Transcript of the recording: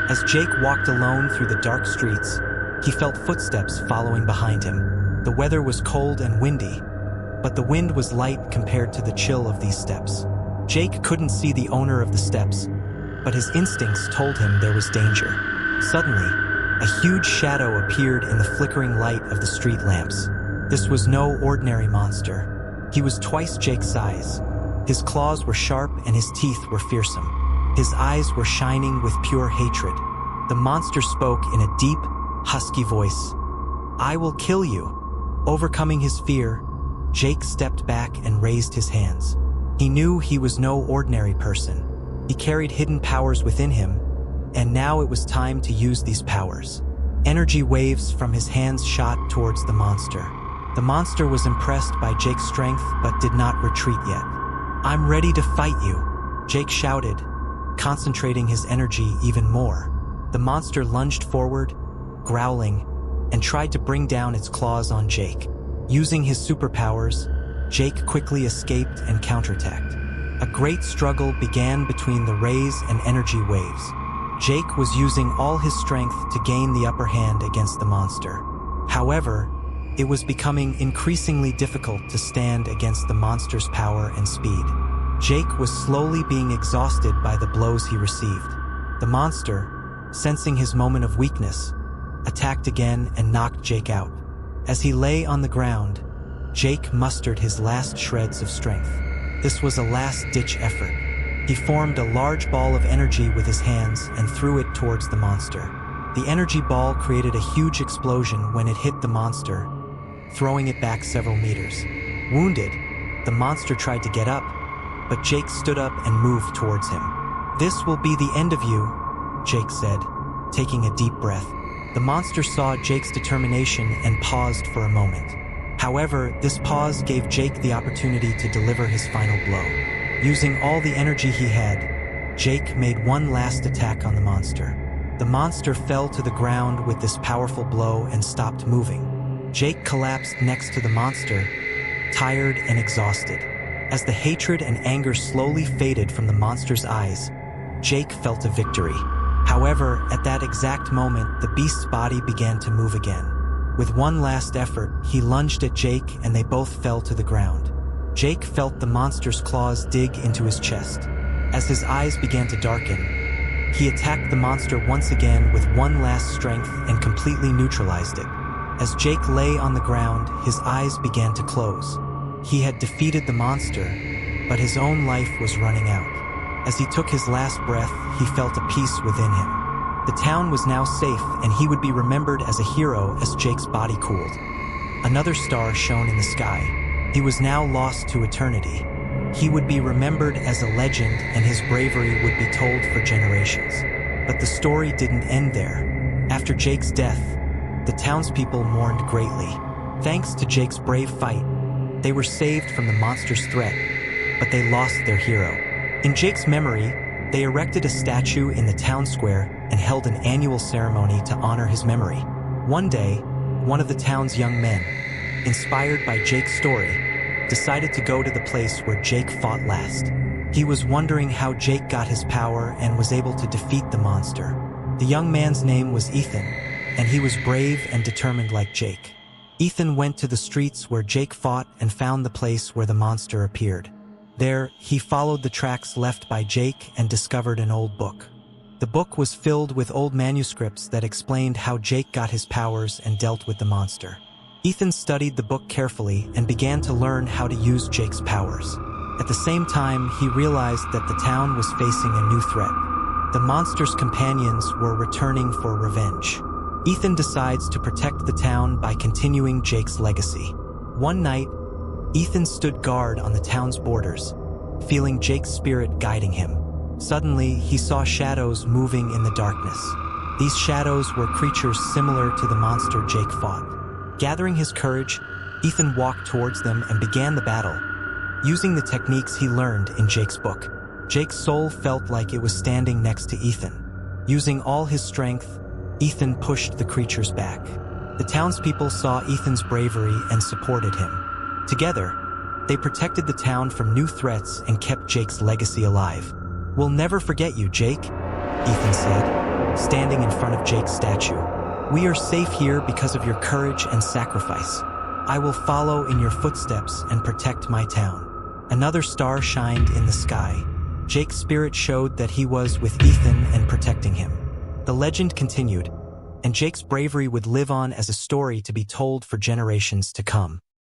As Jake walked alone through the dark streets, he felt footsteps following behind him. The weather was cold and windy, but the wind was light compared to the chill of these steps. Jake couldn't see the owner of the steps, but his instincts told him there was danger. Suddenly, a huge shadow appeared in the flickering light of the street lamps. This was no ordinary monster. He was twice Jake's size. His claws were sharp and his teeth were fearsome. His eyes were shining with pure hatred. The monster spoke in a deep, husky voice. "I will kill you." Overcoming his fear, Jake stepped back and raised his hands. He knew he was no ordinary person. He carried hidden powers within him, and now it was time to use these powers. Energy waves from his hands shot towards the monster. The monster was impressed by Jake's strength but did not retreat yet. "I'm ready to fight you," Jake shouted, concentrating his energy even more. The monster lunged forward, growling, and tried to bring down its claws on Jake. Using his superpowers, Jake quickly escaped and counterattacked. A great struggle began between the rays and energy waves. Jake was using all his strength to gain the upper hand against the monster. However, it was becoming increasingly difficult to stand against the monster's power and speed. Jake was slowly being exhausted by the blows he received. The monster, sensing his moment of weakness, attacked again and knocked Jake out. As he lay on the ground, Jake mustered his last shreds of strength. This was a last-ditch effort. He formed a large ball of energy with his hands and threw it towards the monster. The energy ball created a huge explosion when it hit the monster, throwing it back several meters. Wounded, the monster tried to get up, but Jake stood up and moved towards him. "This will be the end of you," Jake said, taking a deep breath. The monster saw Jake's determination and paused for a moment. However, this pause gave Jake the opportunity to deliver his final blow. Using all the energy he had, Jake made one last attack on the monster. The monster fell to the ground with this powerful blow and stopped moving. Jake collapsed next to the monster, tired and exhausted. As the hatred and anger slowly faded from the monster's eyes, Jake felt a victory. However, at that exact moment, the beast's body began to move again. With one last effort, he lunged at Jake and they both fell to the ground. Jake felt the monster's claws dig into his chest. As his eyes began to darken, he attacked the monster once again with one last strength and completely neutralized it. As Jake lay on the ground, his eyes began to close. He had defeated the monster, but his own life was running out. As he took his last breath, he felt a peace within him. The town was now safe, and he would be remembered as a hero as Jake's body cooled. Another star shone in the sky. He was now lost to eternity. He would be remembered as a legend, and his bravery would be told for generations. But the story didn't end there. After Jake's death, the townspeople mourned greatly. Thanks to Jake's brave fight, they were saved from the monster's threat, but they lost their hero. In Jake's memory, they erected a statue in the town square and held an annual ceremony to honor his memory. One day, one of the town's young men, inspired by Jake's story, decided to go to the place where Jake fought last. He was wondering how Jake got his power and was able to defeat the monster. The young man's name was Ethan, and he was brave and determined like Jake. Ethan went to the streets where Jake fought and found the place where the monster appeared. There, he followed the tracks left by Jake and discovered an old book. The book was filled with old manuscripts that explained how Jake got his powers and dealt with the monster. Ethan studied the book carefully and began to learn how to use Jake's powers. At the same time, he realized that the town was facing a new threat. The monster's companions were returning for revenge. Ethan decides to protect the town by continuing Jake's legacy. One night, Ethan stood guard on the town's borders, feeling Jake's spirit guiding him. Suddenly, he saw shadows moving in the darkness. These shadows were creatures similar to the monster Jake fought. Gathering his courage, Ethan walked towards them and began the battle, using the techniques he learned in Jake's book. Jake's soul felt like it was standing next to Ethan. Using all his strength, Ethan pushed the creatures back. The townspeople saw Ethan's bravery and supported him. Together, they protected the town from new threats and kept Jake's legacy alive. "We'll never forget you, Jake," Ethan said, standing in front of Jake's statue. "We are safe here because of your courage and sacrifice. I will follow in your footsteps and protect my town." Another star shined in the sky. Jake's spirit showed that he was with Ethan and protecting him. The legend continued, and Jake's bravery would live on as a story to be told for generations to come.